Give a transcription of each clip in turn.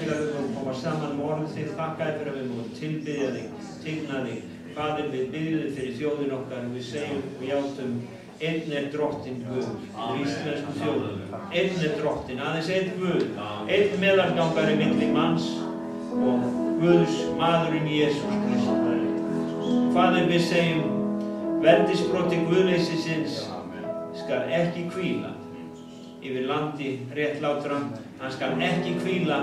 til að við vorum koma saman orðið þig, þakka þér fyrir að við vorum tilbiðja þig, tigna þig. Faðir, við biðjum fyrir þjóðin okkar, við segjum og játum, einn drottinn Guð, íslensku þjóð, einn drottinn, aðeins einn Guð, einn meðalgangari milli manns og Guðs maðurinn Jesús Kristur. Faðir, við segjum, veldisbroti Guðleysisins skal ekki hvíla yfir landi réttlátra, hann skal ekki hvíla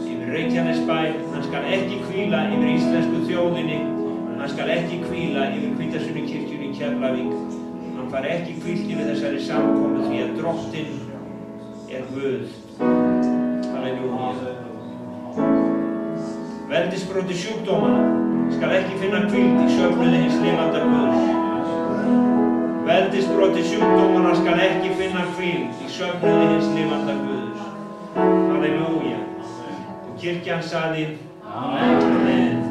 yfir Reykjanesbæ, hann skal ekki hvíla yfir íslensku þjóðinni, hann skal ekki hvíla yfir Hvítasunnu í Keflavík, hann fær ekki hvílt yfir þessari samkomu því að drottinn Guð. Halleluja. Veldisbroti sjúkdómana skal ekki finna hvíld í söfnuði hins lifanda Guðs. Veldisbroti sjúkdómana skal ekki finna hvíld í söfnuði hins lifanda Guðs. Halleluja. Og kirkjan sagði Amen.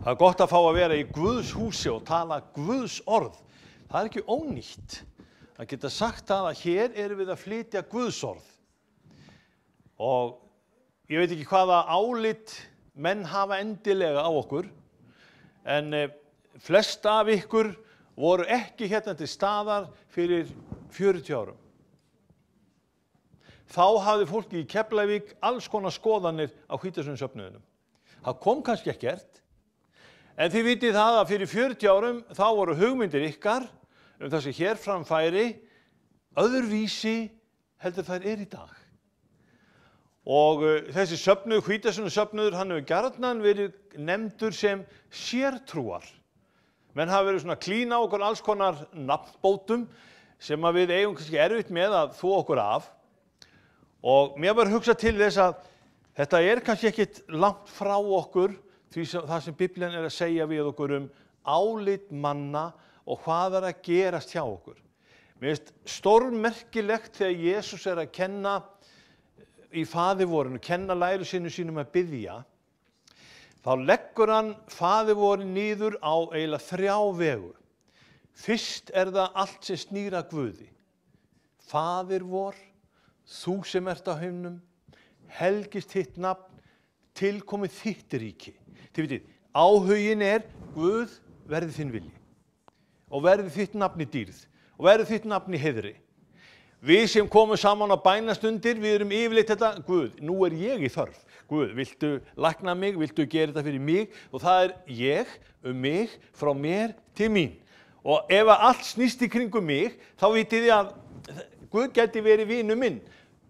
Það er gott að fá að vera í Guðs húsi og tala Guðs orð. Það er ekki ónýtt að geta sagt það að hér erum við að flytja Guðs orð. Og ég veit ekki hvaða álit menn hafa endilega á okkur, en flest af ykkur voru ekki hérna til staðar fyrir 40 árum. Þá hafði fólki í Keflavík alls konar skoðanir á Hvítasunnu-söfnuðinum. Það kom kannski ekkert, en þið vitið það að fyrir 40 árum þá voru hugmyndir ykkar það sem hér framfæri öðruvísi heldur þær í dag. Og þessi söfnuður, Hvítasunnu-söfnuður, hann hefur gjarnan verið nefndur sem sértrúar. Menn hafa verið svona klína okkur alls konar nafnbótum sem að við eigum kannski erfitt með að þvo okkur af. Og mér var hugsað til þess að þetta kannski ekkit langt frá okkur, því það sem Biblían að segja við okkur álit manna og hvað að gerast hjá okkur. Mér finnst stórmerkilegt þegar Jesús að kenna í faðirvorinu, kenna lærisveinum sínum að biðja, þá leggur hann faðirvorið niður á eiginlega 3 vegu. Fyrst það allt sem snýr að Guði. Faðir vor, þú sem ert á himnum, helgist þitt nafn, tilkomið þitt ríki. Þið vitið, áhugin Guð verði þinn vilji og verði þitt nafn í dýrð og verði þitt nafn í heiðri. Við sem komum saman á bænastundir, við erum yfirleitt þetta, Guð, nú ég í þörf. Guð, viltu lækna mig, viltu gera þetta fyrir mig? Og það ég, mig, frá mér til mín. Og ef allt snýst í kringum mig, þá vitið þið að Guð gæti verið vinur minn.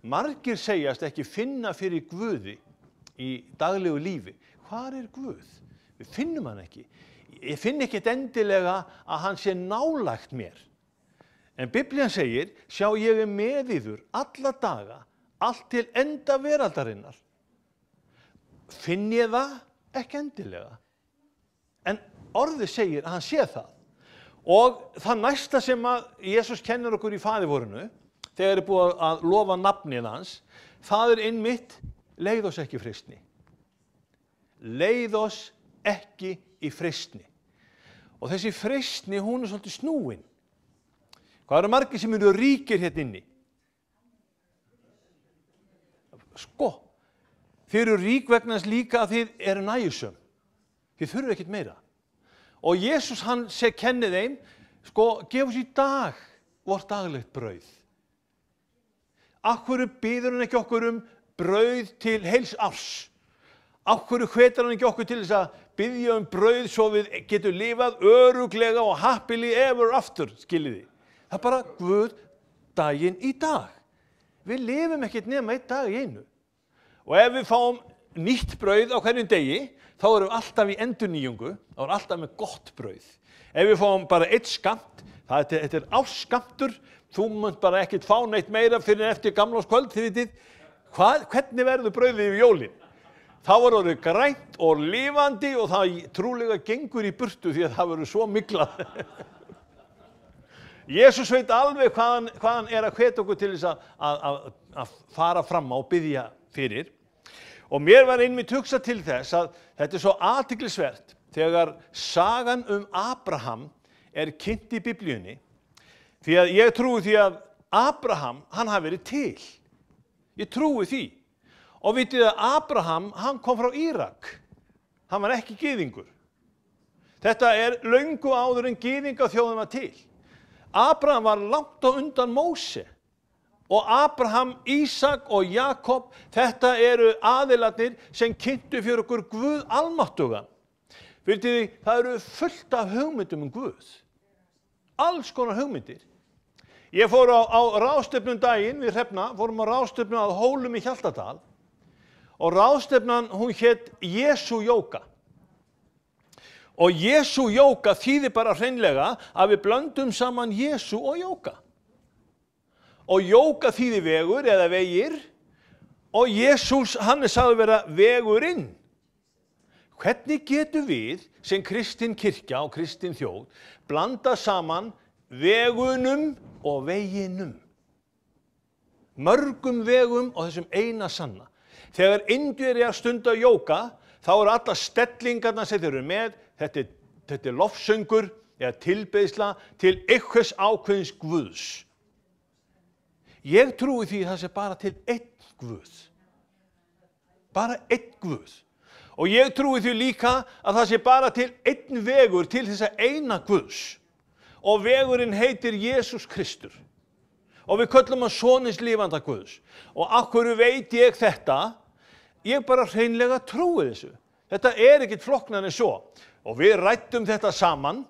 Margir segjast ekki finna fyrir Guði í daglegu lífi. Hvar Guð? Við finnum hann ekki. Ég finn ekkert endilega að hann sé nálægt mér. En Biblían segir, sjá ég með yður alla daga, allt til enda veraldarinnar. Finn ég það? Ekki endilega. En orðið segir að hann sé það. Og það næsta sem að Jesús kennir okkur í faðirvorinu, þegar búið að lofa nafnið hans, það einmitt, leið oss ekki í freistni. Leið oss ekki í freistni. Og þessi freistni, hún svolítið snúin. Hvað margir sem eru ríkir hérna inni? Sko, þið eru rík vegna þess líka að þið eru nægjusöm. Þið þurfum ekkert meira. Og Jesús hann kennir þeim, sko, gef oss í dag vort daglegt brauð. Af hverju biður hann ekki okkur brauð til heils árs? Af hverju hvetur hann ekki okkur til þess að biðja brauð svo við getum lifað öruglega og happily ever after, skiljiði. Það bara Guð daginn í dag. Við lifum ekkert nema einn dag í einu. Og ef við fáum nýtt brauð á hverjum degi, þá erum við alltaf í endurnýjungu, þá erum við alltaf með gott brauð. Ef við fáum bara eitt skamt, þetta ársskammtur, þú munt bara ekkert fá neitt meira fyrir eftir gamlárskvöld, þið vitið, hvernig verður brauðið yfir jólin? Þá verður það grænt og lifandi og það trúlega gengur í burtu því að það verður svo miklað. Jesús veit alveg hvað hann að hvetja okkur til þess að fara fram á og biðja fyrir. Og mér var einmitt hugsað til þess að þetta svo athyglisvert þegar sagan Abraham kynnt í Biblíunni. Því að ég trúi því að Abraham, hann hafi verið til. Ég trúi því. Og vitið að Abraham, hann kom frá Írak. Hann var ekki gyðingur. Þetta löngu áður en gyðingaþjóðin var til. Abraham var langt á undan Móse. Og Abraham, Ísak og Jakob, þetta eru aðilarnir sem kynntu fyrir okkur Guð almáttugan. Vitið þið, það eru fullt af hugmyndum Guð. Alls konar hugmyndir. Ég fór á ráðstefnum daginn við Hrefna, fórum á ráðstefnu að Hólum í Hjaltadal. Og ráðstefnan, hún hét Jesú jóga. Og Jesú jóga þýðir bara hreinlega að við blöndum saman Jesú og jóga. Og jóga þýðir vegur eða vegir og Jesús, hann sagður vera vegurinn. Hvernig getum við sem kristin kirkja og kristin þjóð blanda saman vegunum og veginum? Mörgum vegum og þessum eina sanna. Þegar Indverjar stunda jóga, þá eru allar stellingarnar sem þeir eru með, þetta lofsöngur eða tilbeiðsla til einhvers ákveðins Guðs. Ég trúi því það sé bara til einn Guð. Bara einn Guð. Og ég trúi því líka að það sé bara til einn vegur til þessa eina Guðs. Og vegurinn heitir Jesús Kristur. Og við köllum hann sonins lifanda Guðs. Og af hverju veit ég þetta? Ég bara hreinlega trúi þessu. Þetta ekkert flokknar en svo. Og við ræddum þetta saman.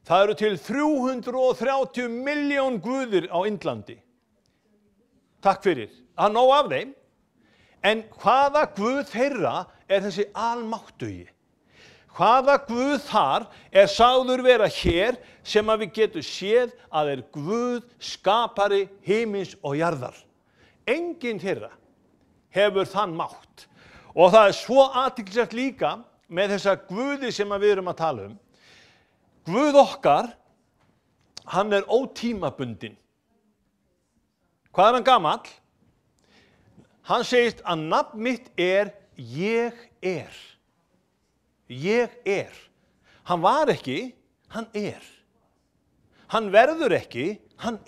Það eru til 330 milljón guðir á Indlandi. Takk fyrir. Það nóg af þeim. En hvaða Guð þeirra þessi almáttugi? Hvaða Guð þar sagður vera hér sem að við getum séð að Guð skapari himins og jarðar? Enginn þeirra hefur þann mátt. Og það svo athyglisvert líka með þessa Guði sem við erum að tala um. Guð okkar, hann ótímabundinn. Hvað hann gamall? Hann segist að nafn mitt ég er. Ég. Hann var ekki, hann Hann verður ekki, hann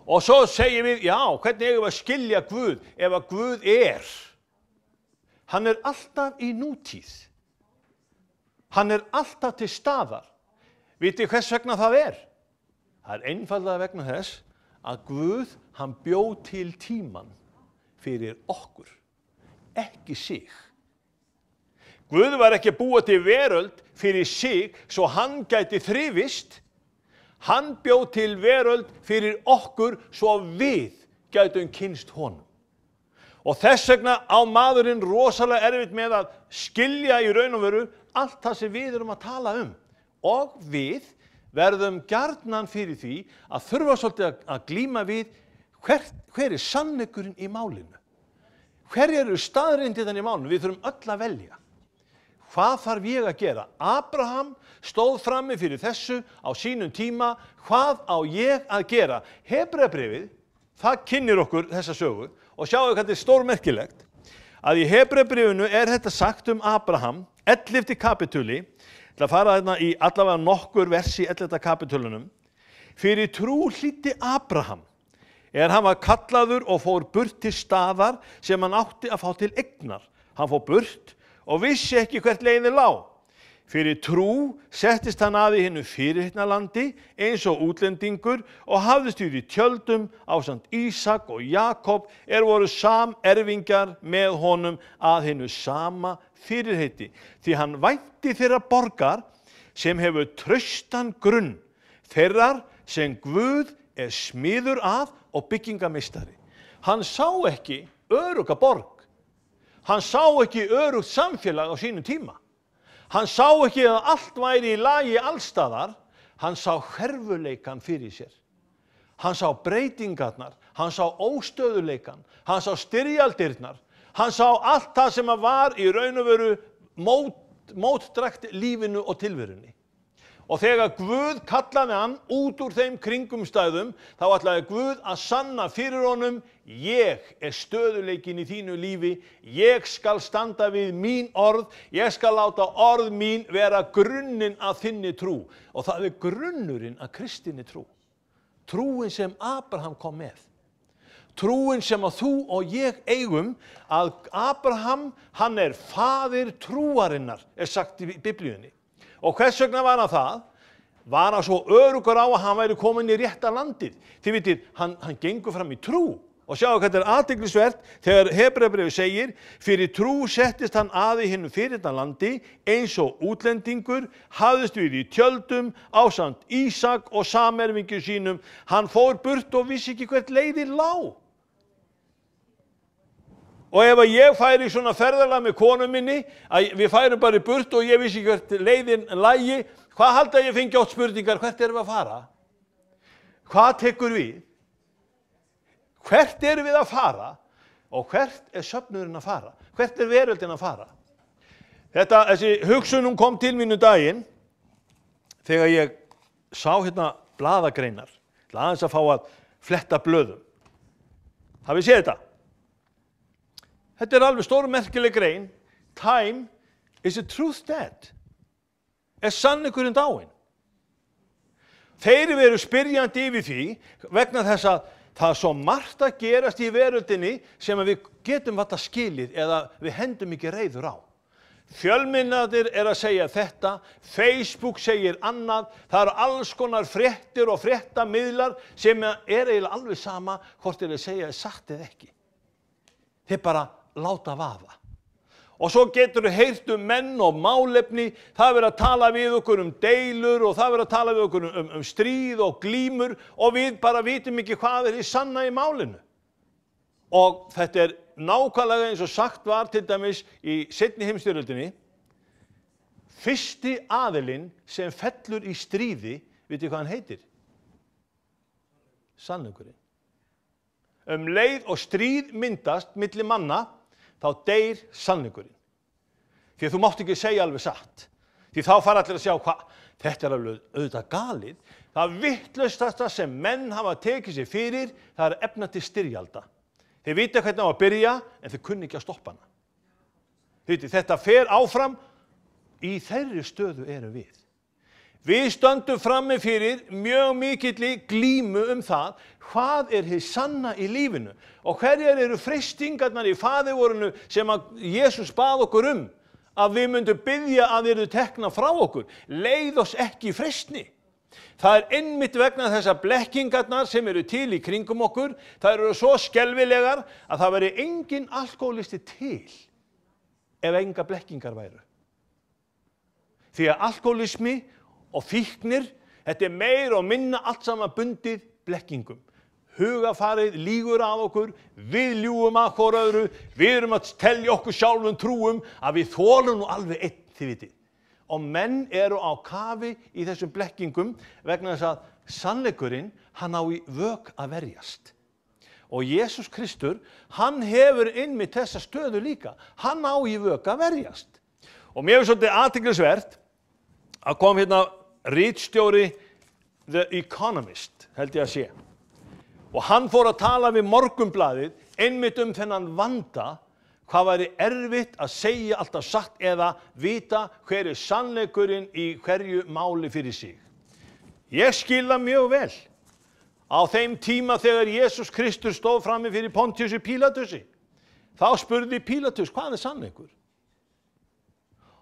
Og svo segjum við, já, hvernig eigum við að skilja Guð ef að Guð Hann alltaf í nútíð. Hann alltaf til staðar. Vitið hvers vegna það Það einfaldlega vegna þess að Guð, hann bjó til tíman fyrir okkur, ekki sig. Guð var ekki að búa til veröld fyrir sig svo hann gæti þrifist. Hann bjó til veröld fyrir okkur svo við gætum kynnst honum. Og þess vegna á maðurinn rosalega erfitt með að skilja í raun og veru allt það sem við erum að tala um. Og við verðum gjarnan fyrir því að þurfa svolítið að glíma við hver sannleikurinn í málinu. Hver eru staðreyndirnar í málinu? Við þurfum öll að velja. Hvað þarf ég að gera? Abraham stóð frammi fyrir þessu á sínum tíma. Hvað á ég að gera? Hebreabréfið, það kynnir okkur þessa sögu og sjáu hvað þetta stórmerkilegt. Að í Hebreabréfinu þetta sagt Abraham, 11. kapitúli, til að fara þarna í allavega nokkur vers í 11. kapitúlunum. Fyrir trú hlýddi Abraham, hann var kallaður og fór burt til staðar sem hann átti að fá til eignar. Hann fór burt og vissi ekki hvert leiðin lá. Fyrir trú settist hann að í hinu fyrirheitna landi eins og útlendingur og hafðist við í tjöldum ásamt Ísak og Jakob voru samerfingjar með honum að hinu sama fyrirheiti. Því hann vænti þeirra borgar sem hefur traustan grunn, þeirrar sem Guð smiður að og byggingameistari. Hann sá ekki örugga borg. Hann sá ekki örugt samfélag á sínum tíma. Hann sá ekki að allt væri í lagi allstaðar, hann sá hverfuleikan fyrir sér. Hann sá breytingarnar, hann sá óstöðuleikan, hann sá styrjaldirnar, hann sá allt það sem var í raun og veru mótdrægt lífinu og tilverunni. Og þegar Guð kallaði hann út úr þeim kringumstæðum, þá ætlaði Guð að sanna fyrir honum, ég stöðuleikin í þínu lífi, ég skal standa við mín orð, ég skal láta orð mín vera grunninn að þinni trú. Og það grunnurinn að kristinni trú. Trúin sem Abraham kom með. Trúin sem að þú og ég eigum, að Abraham, hann faðir trúarinnar, sagt í Biblíunni. Og hvers vegna var hann það? Var hann svo öruggur á að hann væri komin í rétta landið? Þið vitið, hann gengur fram í trú. Og sjáu hvað þetta athyglisvert þegar Hebreabréfið segir, fyrir trú settist hann að í hinu fyrirheitna landi eins og útlendingur, hafðist við í tjöldum ásamt Ísak og samerfingjum sínum. Hann fór burt og vissi ekki hvert leiðin lá. Og ef ég færi svona ferðalag með konu minni, að við færum bara í burt og ég vissi hvert leiðin lægi, hvað halda ég fengi átt spurningar, hvert erum við að fara? Hvað tekur við? Hvert erum við að fara? Og hvert söfnuðurinn að fara? Hvert veröldin að fara? Þessi hugsunum kom til mínu daginn, þegar ég sá hérna blaðagreinar, aðeins að fá að fletta blöðum. Hafið séð þetta? Þetta alveg stórmerkileg grein. Time is a truth dead. Sannleikurinn dáinn. Þeir veru spyrjandi yfir því vegna þess að það svo margt að gerast í veröldinni sem við getum varla skilið eða við hendum ekki reiður á. Fjölmiðlarnir að segja þetta, Facebook segir annað, það alls konar fréttir og fréttamiðlar sem eiginlega alveg sama hvort þeir segja satt eða ekki. Þeir bara láta vaða. Og svo getur við heyrt menn og málefni, það verið að tala við okkur deilur og það verið að tala við okkur stríð og glímur og við bara vitum ekki hvað í sanna í málinu. Og þetta nákvæmlega eins og sagt var til dæmis í seinni heimsstyrjöldinni, fyrsti aðilinn sem fellur í stríði, vitið hvað hann heitir? Sannleikurinn. Leið og stríð myndast milli manna, þá deyr sannleikurinn. Því að þú mátt ekki segja alveg satt. Því þá fara allir að sjá hvað, þetta alveg auðvitað galið. Það vitlaustasta sem menn hafa tekið sér fyrir, það efna til styrjalda. Þeir vita hvernig á að byrja, en þeir kunni ekki að stoppa hana. Þetta fer áfram, í þeirri stöðu erum við. Við stöndum frammi fyrir mjög mikilli glímu það, hvað hið sanna í lífinu og hverjar eru freistingarnar í faðirvorinu sem að Jesús bað okkur að við myndum biðja að yrðu tekna frá okkur. Leið oss ekki í freistni. Það einmitt vegna þessar blekkingarnar sem eru til í kringum okkur, það eru svo skelfilegar að það veri engin alkohólisti til ef enga blekkingar væru. Því að alkohólismi og fíknir, þetta meir og minna allt saman bundið blekkingum. Hugafarið lýgur að okkur, við ljúgum að hvor öðru, við erum að telja okkur sjálfum trúum að við þolum nú alveg einn, þið vitið. Og menn eru á kafi í þessum blekkingum vegna þess að sannleikurinn, hann á í vök að verjast. Og Jesús Kristur, hann hefur einmitt þessa stöðu líka. Hann á í vök að verjast. Og mér svolítið athyglisvert að kom hérna ritstjóri The Economist, held ég að sé. Og hann fór að tala við Morgunblaðið einmitt þennan vanda, hvað væri erfitt að segja alltaf satt eða vita hver sannleikurinn í hverju máli fyrir sig. Ég skil það mjög vel. Á þeim tíma þegar Jesús Kristur stóð frammi fyrir Pontíusi Pílatusi, þá spurði Pílatus, hvað sannleikur?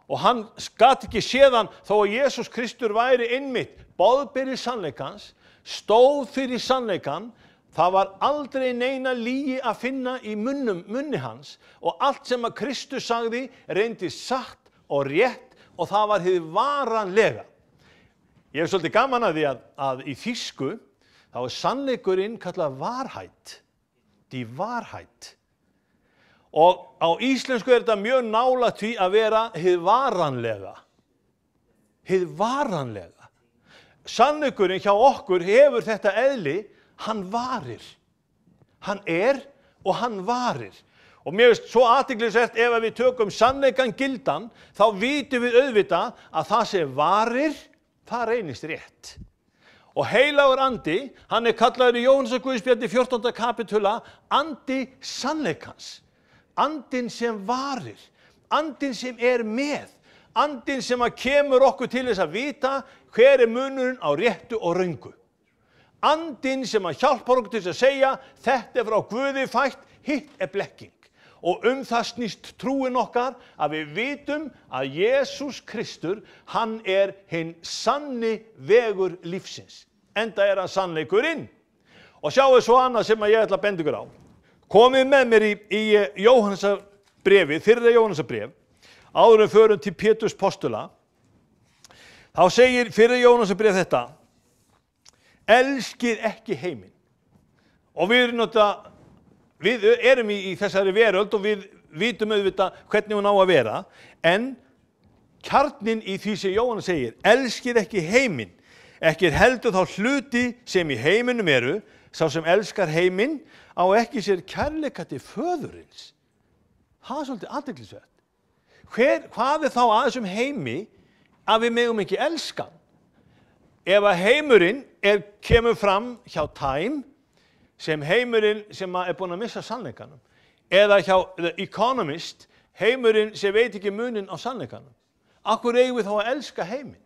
og hann gat ekki séðan þó að Jesús Kristur væri einmitt boðberi sannleikans, stóð fyrir sannleikan. Það var aldrei neina lygi að finna í munni hans og allt sem að Kristus sagði reyndist satt og rétt og það var hið varanlega. Ég hef svolítið gaman að því að í þýsku þá er sannleikurinn kallað Wahrheit, die Wahrheit. Og á íslensku er þetta mjög nálægt því að vera hið varanlega. Hið varanlega. Sannleikurinn hjá okkur hefur þetta eðli, hann varir. Hann og hann varir. Og mér finnst svo athyglisvert ef við tökum sannleikan gildan, þá vitum við auðvitað að það sem varir, það reynist rétt. Og heilagur andi, hann kallaður í Jóhannesarguðspjalli 14. kapitula, andi sannleikans. Andinn sem varir, andinn sem með, andinn sem kemur okkur til þess að vita hver munurinn á réttu og röngu. Andinn sem hjálpar okkur til þess að segja, þetta frá Guði fætt, hitt blekking. Og það snýst trúin okkar að við vitum að Jesús Kristur, hann hinn sanni vegur lífsins. Enda hann sannleikurinn. Og sjáu svo annað sem ég ætla að benda ykkur á. Komið með mér í Jóhannesarbréfið, fyrra Jóhannesarbréf, áður en förum til Péturs postula. Þá segir fyrra Jóhannesarbréf þetta: elskið ekki heiminn. Og við erum í þessari veröld og við vitum auðvitað hvernig hún á að vera, en kjarninn í því sem Jóhannes segir, elskið ekki heiminn, ekki heldur þá hluti sem í heiminum eru, sá sem elskar heiminn á ekki sér kærleika til föðurins. Það svolítið athyglisvert. Hvað þá að þessum heimi að við megum ekki elska? Ef að heimurinn kemur fram hjá Time, sem heimurinn sem búinn að missa sannleikanum, eða hjá The Economist, heimurinn sem veit ekki muninn á sannleikanum. Af hverju eigum við þá að elska heiminn?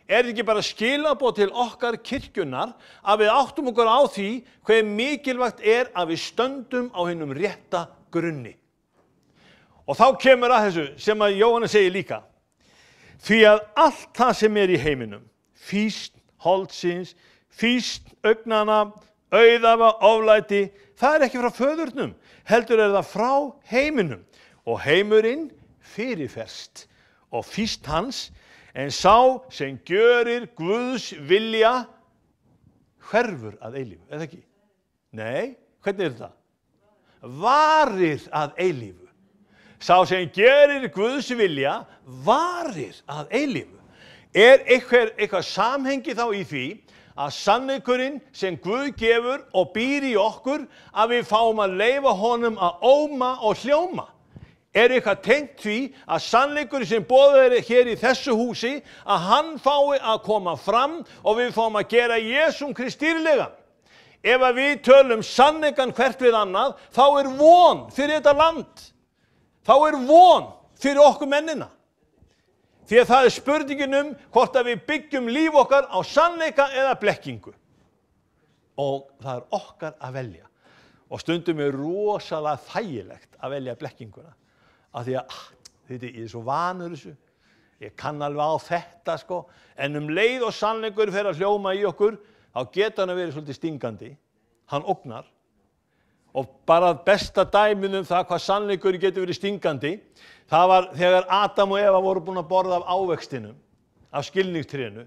Þetta ekki bara skilaboð til okkar kirkjunnar að við áttum okkur á því hve mikilvægt að við stöndum á hinum rétta grunni? Og þá kemur að þessu sem að Jóhannes segir líka. Því að allt það sem í heiminum, fýsn holdsins, fýsn augnanna, auðafa, oflæti, það ekki frá föðurnum, heldur það frá heiminum. Og heimurinn fyrirferst og fýsn hans, en sá sem gjörir Guðs vilja hverfur að eilífu, eða ekki? Nei, hvernig þetta? Varir að eilífu. Sá sem gjörir Guðs vilja varir að eilífu. Eitthvað samhengi þá í því að sannleikurinn sem Guð gefur og býr í okkur, að við fáum að leyfa honum að óma og hljóma? Eitthvað tengt því að sannleikurinn sem boðið hér í þessu húsi, að hann fái að koma fram og við fáum að gera Jesúm Krist dýrlegan? Ef að við tölum sannleikan hvert við annað, þá von fyrir þetta land. Þá von fyrir okkur mennina. Því að það spurningin hvort að við byggjum líf okkar á sannleika eða blekkingu. Og það okkar að velja. Og stundum rosalega þægilegt að velja blekkinguna. Af því að, ég svo vanur þessu, ég kann alveg á þetta sko, en leið og sannleikur fer að hljóma í okkur, þá getur hann að vera svolítið stingandi, hann ógnar, og bara besta dæmið það hvað sannleikur getur verið stingandi, það var þegar Adam og Eva voru búin að borða af ávextinum, af skilningstrénu.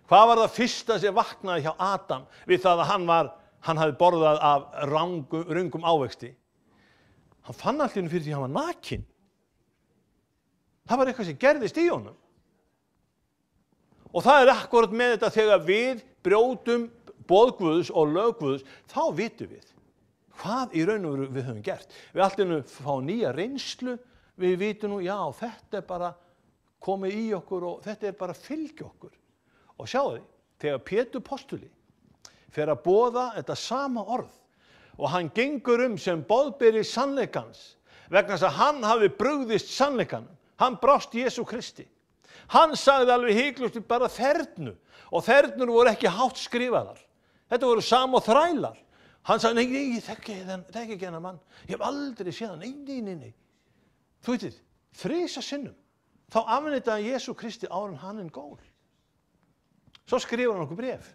Hvað var það fyrsta sem vaknaði hjá Adam við það að hann hafði borðað af röngum ávexti? Hann fann allt fyrir því að hann var nakinn. Það var eitthvað sem gerðist í honum. Og það akkúrat með þetta þegar við brjótum boð Guðs og lög Guðs, þá vitum við hvað í raun og veru við höfum gert. Við alltaf fá nýja reynslu, við vitum já, þetta bara komið í okkur og þetta bara fylgja okkur. Og sjáu þið, þegar Pétur postuli fer að boða þetta sama orð, og hann gengur sem boðberi sannleikans, vegna þess að hann hafi brugðist sannleikanum. Hann brást Jesú Kristi. Hann sagði alveg hiklaust bara þernur, og þernur voru ekki hátt skrifaðar. Þetta voru sam og þrælar. Hann sagði, nei, ég þekki ekki hennar mann. Ég hef aldrei séð hann, nei. Þú veitir, 3 sinnum. þá afneitaði hann Jesú Kristi áður en hann gól. Svo skrifar hann okkur bréf.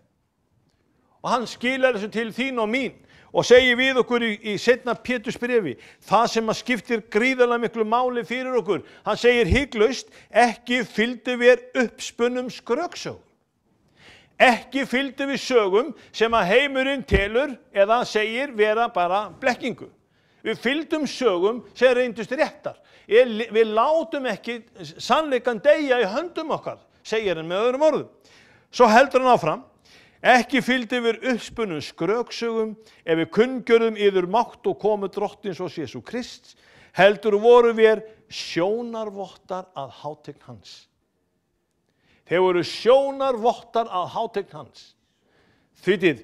Og hann skilar þessu til þín og mín og segir við okkur í seinna Péturs bréfi, það sem að skiptir gríðarlega miklu máli fyrir okkur. Hann segir hyglaust, ekki fylgdu við uppspunnum skröksögum. Ekki fylgdu við sögum sem að heimurinn telur eða segir vera bara blekkingu. Við fylgdum sögum sem reyndust réttar. Við látum ekki sannleikann deyja í höndum okkar, segir hann með öðrum orðum. Svo heldur hann áfram, ekki fylgdu við uppspunnum skröksögum ef við kunngjörðum yður mátt og komu drottins og Jesú Krists, heldur voru við sjónarvottar að hátign hans. Þeir voru sjónarvottar að hátign hans. Þýðið,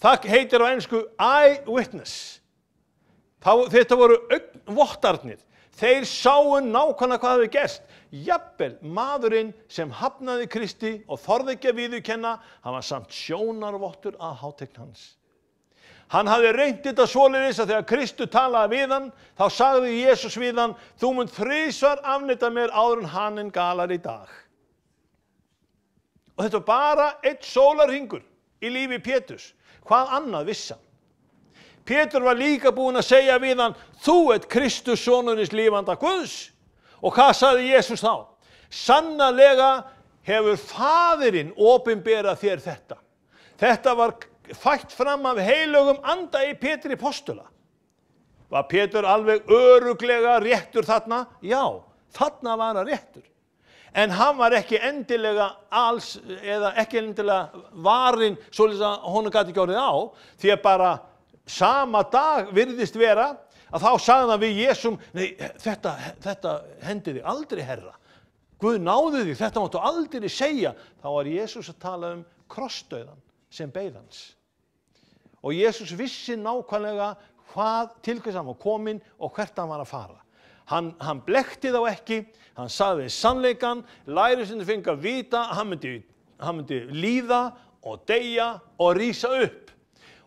það heitir á ensku eyewitness. Þetta voru vottarnir. Þeir sáu nákvæmlega hvað hefði gerst. Jafnvel maðurinn sem hafnaði Kristi og þorði ekki að viðurkenna, hann var samt sjónarvottur að hátign hans. Hann hafði reynt þetta svoleiðis að þegar Kristur talaði við hann, þá sagði Jesús við hann, þú munt þrisvar afneita mér áður en haninn galar í dag. Og þetta var bara einn sólarhringur í lífi Péturs. Hvað annað vissi hann? Pétur var líka búinn að segja við hann, þú ert Kristus sonurins lifanda Guðs. Og hvað sagði Jesús þá? Sannarlega hefur Faðirinn opinberað þér þetta. Þetta var fætt fram af heilögum anda í Pétri postula. Var Pétur alveg örugglega réttur þarna? Já, þarna var hann réttur. En hann var ekki endilega ekki endilega varinn svoleiðis að honum gat ekki orðið á, því að bara sama dag virðist vera að þá sagði hann við Jesúm, nei, þetta hendi þig aldrei, Herra. Guð náði þig, þetta máttu aldrei segja. Þá var Jesús að tala krossdauðan sem beið hans. Og Jesús vissi nákvæmlega til hvers hann var kominn og hvert hann var að fara. Hann blekkti þá ekki, hann sagði sannleikann, lærisveinarnir fengu að vita, hann myndi líða og deyja og rísa upp.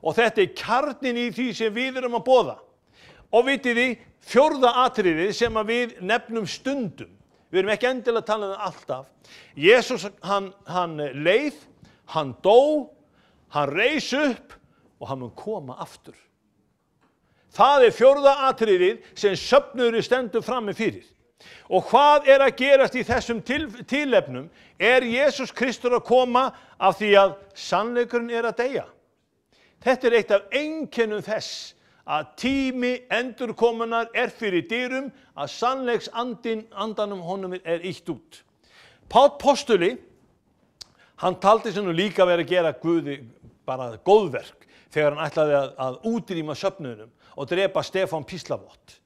Og þetta kjarninn í því sem við erum að boða. Og vitið þið, fjórða atriðið sem að við nefnum stundum. Við erum ekki endilega að tala um það alltaf. Jesús, hann leið, hann dó, hann reis upp og hann mun koma aftur. Það fjórða atriðið sem söfnuður stendur frammi fyrir. Og hvað að gerast í þessum tilefnum? Jesús Kristur að koma af því að sannleikurinn að deyja? Þetta eitt af einkennum þess að tími endurkomunar fyrir dyrum, að sannleikandanum honum ýtt út. Páll postuli, hann taldi sig nú líka verið að gera Guði bara góðverk þegar hann ætlaði að útrýma söfnuðinum og drepa Stefán Píslavott.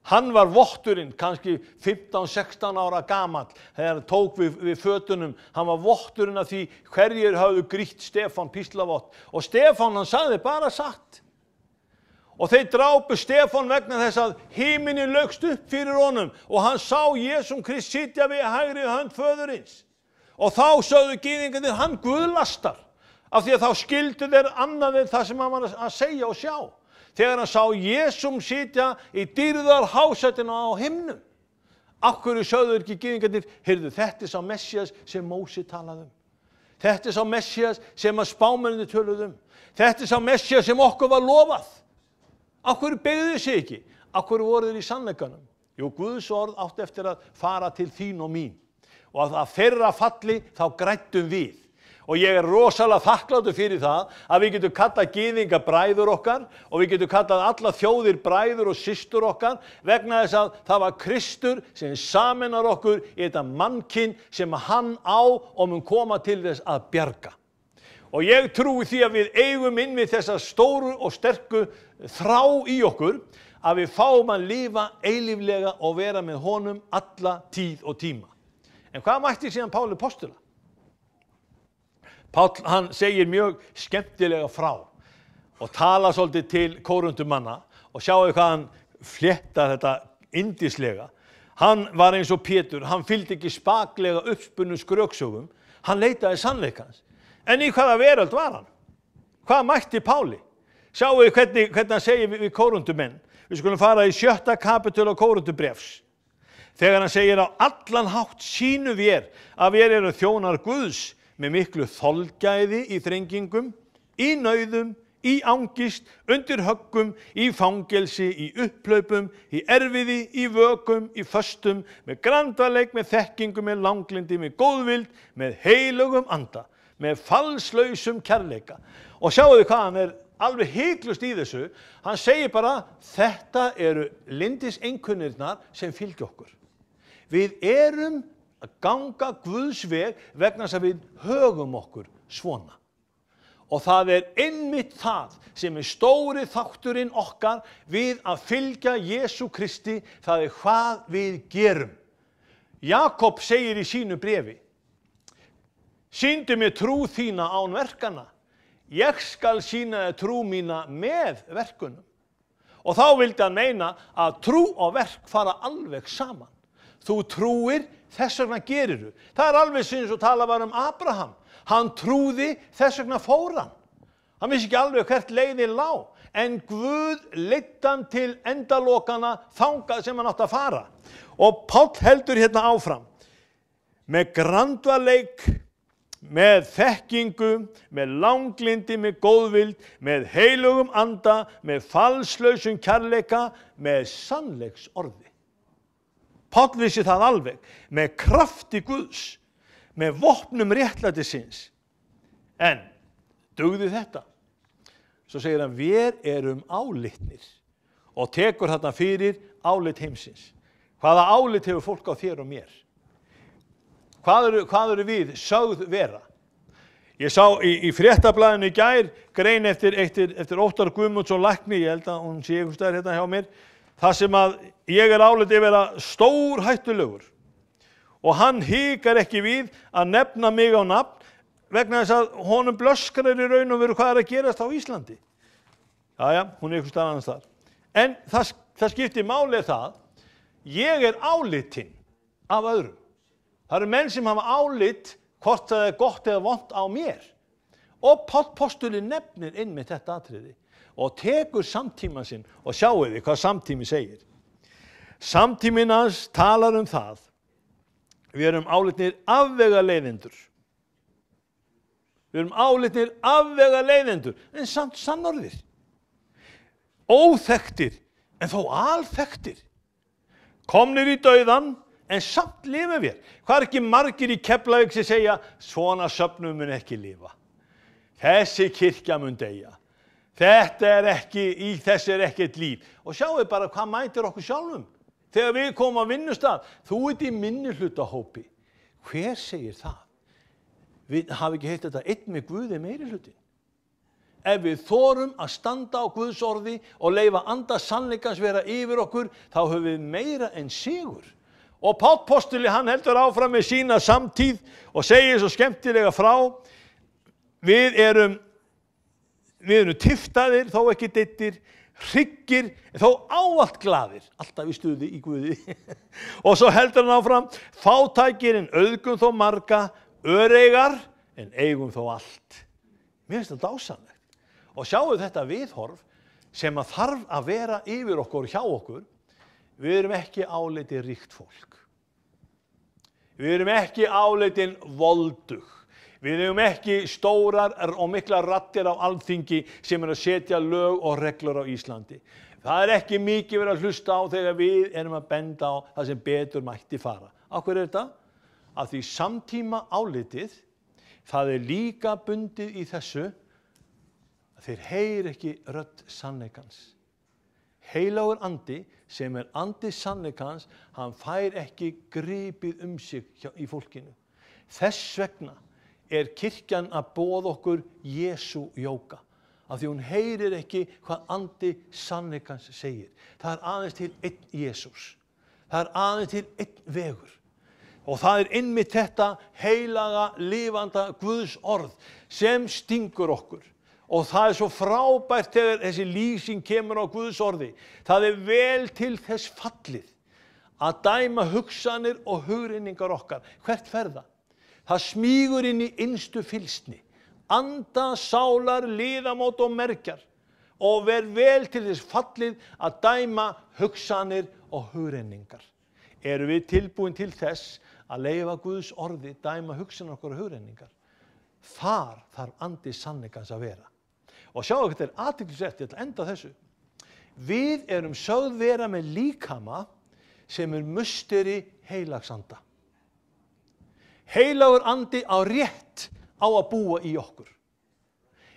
Hann var votturinn, kannski 15-16 ára gamall, þegar hann tók við fötunum. Hann var votturinn af því hverjir hafðu grýtt Stefán Píslavott. Og Stefán, hann sagði bara satt. Og þeir drápu Stefán vegna þess að himinin laukst upp fyrir honum og hann sá Jesúm Krist sitja við hægri hönd föðurins. Og þá sögðu gyðingarnir, hann guðlastar, af því að þá skildu þeir annað en það sem hann var að segja og sjá. Þegar hann sá Jesúm sitja í dýrðarhásætinu á himnum. Af hverju sögðu ekki gyðingarnir, heyrðu, þetta sá Messías sem Móse talaði um. Þetta sá Messías sem að spámennirnir töluðu um. Þetta sá Messías sem okkur var lofað. Af hverju beygðu sig ekki? Af hverju voru þeir í sannleikanum? Jú, Guðs orð átti eftir að fara til þín og mín. Og að þeirra falli þá græddum við. Og ég rosalega þakkláttur fyrir það að við getum kallað gyðinga bræður okkar og við getum kallað alla þjóðir bræður og systur okkar vegna þess að það var Kristur sem sameinar okkur í þetta mannkyn sem hann á og mun koma til þess að bjarga. Og ég trúi því að við eigum inn við þessa stóru og sterku þrá í okkur að við fáum að lifa eilíflega og vera með honum alla tíð og tíma. En hvað mætti síðan Páli postula? Páll, hann segir mjög skemmtilega frá og tala svolítið til Kóruntumanna og sjáu hvað hann fléttar þetta yndislega. Hann var eins og Pétur, hann fylgdi ekki spaklega uppspunnum skröksögum, hann leitaði sannleikans. En í hvaða veröld var hann? Hvað mætti Páli? Sjáu hvernig hann segir við Kóruntumenn. Við skulum fara í 6. kapítul á Kóruntubrefs. Þegar hann segir á allan hátt sínu vér að vér eru þjónar Guðs með miklu þolgæði í þrengingum, í nauðum, í angist, undir höggum, í fangelsi, í upphlaupum, í erfiði, í vökum, í föstum, með grandaleik, með þekkingu, með langlindi, með góðvild, með heilugum anda, með falslausum kærleika. Og sjáu þið hvað hann alveg hiklust í þessu. Hann segir bara, þetta eru lyndiseinkunnirnar sem fylgja okkur. Við erum að ganga Guðs veg vegna þess að við högum okkur svona. Og það einmitt það sem stóri þátturinn okkar við að fylgja Jesú Kristi, það hvað við gerum. Jakob segir í sínu bréfi, sýndu mér trú þína án verkana, ég skal sýna þér trú mína með verkunum. Og þá vildi hann meina að trú og verk fara alveg saman. Þú trúir, þess vegna gerirðu. Það alveg sem svo tala var Abraham. Hann trúði, þess vegna fór hann. Hann vissi ekki alveg hvert leiðin lá, en Guð leiddi hann til endalokana þangað sem hann átti að fara. Og Páll heldur hérna áfram. Með grandvaleik, með þekkingu, með langlindi, með góðvild, með heilugum anda, með falslausum kærleika, með sannleiksorði. Páll vissi það alveg, með krafti Guðs, með vopnum réttlætisins. En dugði þetta? Svo segir hann, við erum álitnir og tekur þarna fyrir álit heimsins. Hvaða álit hefur fólk á þér og mér? Hvað eru við sögð vera? Ég sá í fréttablaðinu í gær grein eftir Óttar Guðmundsson lækni, ég held að hún sé einhvers staðar hérna hjá mér, það sem að ég álitið vera stórhættulegur. Og hann hikar ekki við að nefna mig á nafn vegna þess að honum blöskrar í raun og veru hvað að gerast á Íslandi. Jæja, hún einhvers staðar annars þar. En það skiptir máli það, ég álitinn af öðrum. Það eru menn sem hafa álit hvort það gott eða vont á mér. Og Páll postuli nefnir inn með þetta atriði og tekur samtíma sinn og sjáu þið hvað samtími segir. Samtíminn hans talar það. Við erum álitnir afvegaleiðendur. Við erum álitnir afvegaleiðendur, en samt sannorðir. Óþekktir, en þó alþekktir. Komnir í dauðan, en samt lifum við. Hvað ekki margir í Keflavík sem segja, svona söfnum mun ekki lifa. Þessi kirkja mun deyja. Í þessu ekkert líf. Og sjáu bara hvað mætir okkur sjálfum. Þegar við komum á vinnustað, þú í minnihlutahópi. Hver segir það? Við hafi ekki heilt þetta einn með Guði meirihlutin. Ef við þorum að standa á Guðs orði og leyfa anda sannleikans vera yfir okkur, þá höfum við meira en sigur. Og Páll postuli, hann heldur áfram með sína samtíð og segir svo skemmtilega frá, við erum tiftaðir, þó ekki dittir, hryggir, þó ávallt glaðir, alltaf í stuði í Guði. Og svo heldur hann áfram, fátækir en auðgum þó marga, öreigar en eigum þó allt. Mér finnst þetta dásamlegt. Og sjáu þetta viðhorf sem að þarf að vera yfir okkur og hjá okkur. Við erum ekki álitið ríkt fólk. Við erum ekki álitin voldug. Við erum ekki stórar og miklar raddir á Alþingi sem að setja lög og reglur á Íslandi. Það ekki mikið verið að hlusta á þegar við erum að benda á það sem betur mætti fara. Af hverju þetta? Af því samtíma álitið, það líka bundið í þessu að þeir heyri ekki rödd sannleikans. Heilagur andi sem andi sannleikans, hann fær ekki gripið sig í fólkinu. Þess vegna kirkjan að boða okkur Jesú jóka. Af því hún heyrir ekki hvað andi sannleikans segir. Það aðeins til einn Jesús. Það aðeins til einn vegur. Og það einmitt þetta heilaga, lifanda Guðs orð sem stingur okkur. Og það svo frábært þegar þessi lýsing kemur á Guðs orði. Það vel til þess fallið að dæma hugsanir og hugrenningar okkar. Hvert fer það? Það smýgur inn í innstu fylsni. Anda, sálar, liðamót og merkjar. Og vel til þess fallið að dæma hugsanir og hugrenningar. Erum við tilbúin til þess að leyfa Guðs orði dæma hugsanir okkar og hugrenningar? Þar þarf andi sannleikans að vera. Og sjáu hvað þetta athyglisvert, ég ætla að enda þessu. Við erum sögð vera með líkama sem musteri heilagsanda. Heilagur andi á rétt á að búa í okkur.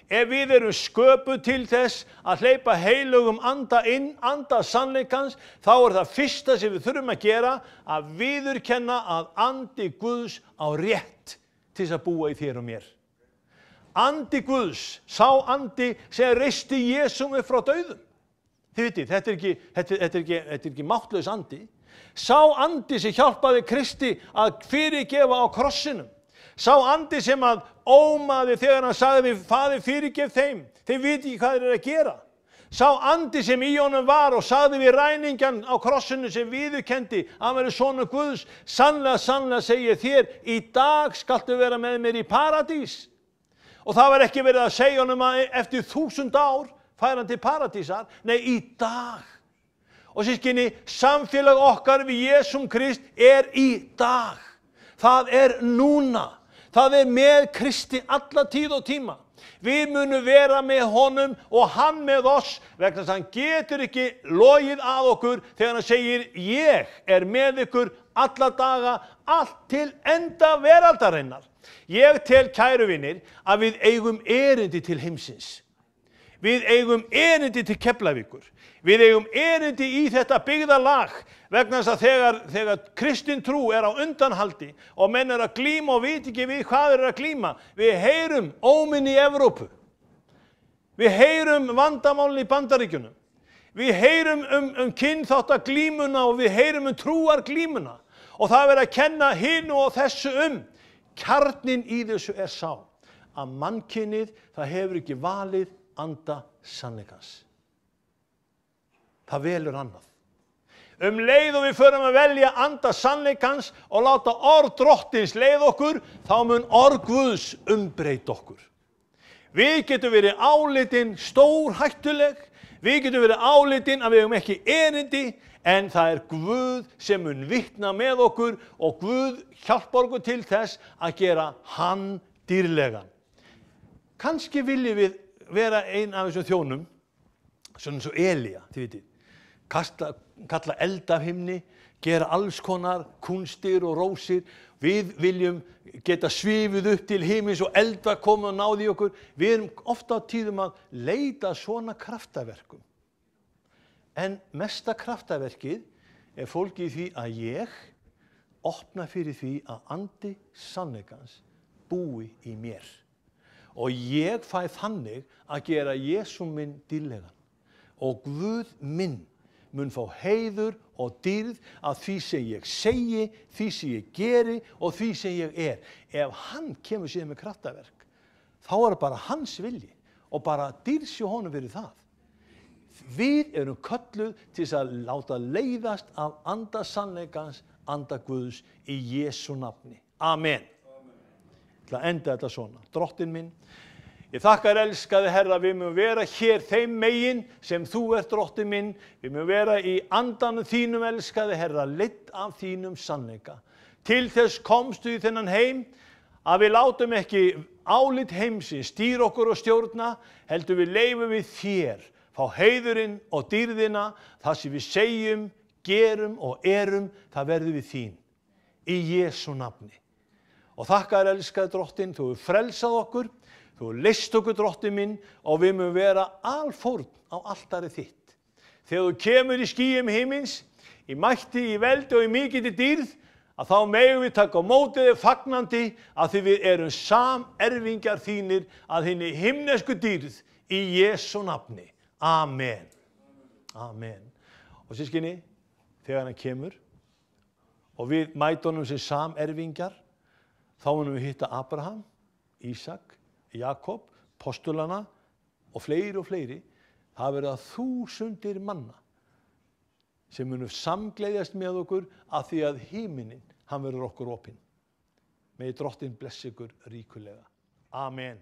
Ef við erum sköpuð til þess að hleypa heilugum anda inn, anda sannleikans, þá það fyrsta sem við þurfum að gera að viðurkenna að andi Guðs á rétt til þess að búa í þér og mér. Andi Guðs, sá andi sem reisti Jesú upp frá dauðum. Þið vitið, þetta er ekki máttlaus andi. Sá andi sem hjálpaði Kristi að fyrirgefa á krossinum. Sá andi sem að ómaði þegar hann sagði við Faðir fyrirgef þeim. Þeir viti ekki hvað þeir eru að gera. Sá andi sem í honum var og sagði við ræningjan á krossinu sem viðurkenndi að hann væri sonur Guðs. Sannlega, sannlega segi ég þér, í dag skaltu vera með mér í paradís. Og það var ekki verið að segja honum að eftir 1000 ár fær hann til paradísar. Nei, í dag. Og sískinni, samfélag okkar við Jesúm Krist í dag. Það núna. Það með Kristi alla tíð og tíma. Við munum vera með honum og hann með oss vegna þess að hann getur ekki logið að okkur þegar hann segir ég með ykkur alla daga, allt til enda veraldarinnar. Ég tel, kæru vinir, að við eigum erindi til heimsins. Við eigum erindi til Keflavíkur. Við eigum erindi í þetta byggðarlag vegna þess að þegar kristin trú á undanhaldi og menn að glíma og viti ekki við hvað að glíma, við heyrum óminn í Evrópu. Við heyrum vandamálin í Bandaríkjunum. Við heyrum kynþáttaglímuna og við heyrum trúarglímuna. Og það verið að kenna hinu og þessu Kjarninn í þessu sá að mannkynið það hefur ekki valið anda sannleikans. Það velur annað. Leið og við förum að velja anda sannleikans og láta orð drottins leið okkur, þá mun orð Guðs umbreyta okkur. Við getum verið álitin stórhættuleg, við getum verið álitin að við höfum ekki erindi, en það Guð sem mun vitna með okkur og Guð hjálpa okkur til þess að gera hann dýrlegan. Kannski viljum við vera ein af þessum þjónum, svona eins og Elía, þið vitið, kalla eld af himni, gera alls konar kunstir og rósir. Við viljum geta svifið upp til himins og eld var komið og náði okkur. Við erum ofta á tíðum að leita svona kraftaverkum. En mesta kraftaverkið fólgið í því að ég opna fyrir því að andi sannleikans búi í mér. Og ég fæ þannig að gera Jesú minn dýrlegan. Og Guð minn mun fá heiður og dýrð að því sem ég segi, því sem ég geri og því sem ég Ef hann kemur síðan með kraftaverk, þá það bara hans vilji og bara dýrsi honum fyrir það. Við erum kölluð til þess að láta leiðast af anda sannleikans, anda Guðs í Jesú nafni. Amen. Til að enda þetta svona. Drottinn minn, ég þakkar elskaði Herra, við mögum vera hér þeim megin sem þú drottinn minn. Við mögum vera í andanum þínum elskaði Herra, leidd af þínum sannleika. Til þess komstu í þennan heim að við látum ekki álit heimsins stýra okkur og stjórna, heldur við leyfum við þér, fá heiðurinn og dýrðina, það sem við segjum, gerum og það verður við þín. Í Jesú nafni. Og þakkar elskaði drottinn, þú hefur frelsað okkur, þú leist okkur drottinn minn og við mögum vera alfórn á altari þitt. Þegar þú kemur í skýjum himins, í mætti, í veldi og í mikilli dýrð, að þá megum við taka á móti þér fagnandi að því við erum samerfingjar þínir að hinni himnesku dýrð í Jesú nafni. Amen. Amen. Og sískinni, þegar hann kemur og við mætum honum sem samerfingjar, þá munum við hitta Abraham, Ísak, Jakob, postulana og fleiri. Það verða 1000 manna sem munum samgleðjast með okkur að því að himinin, hann verður okkur opinn. Megi drottinn blessa ykkur ríkulega. Amen.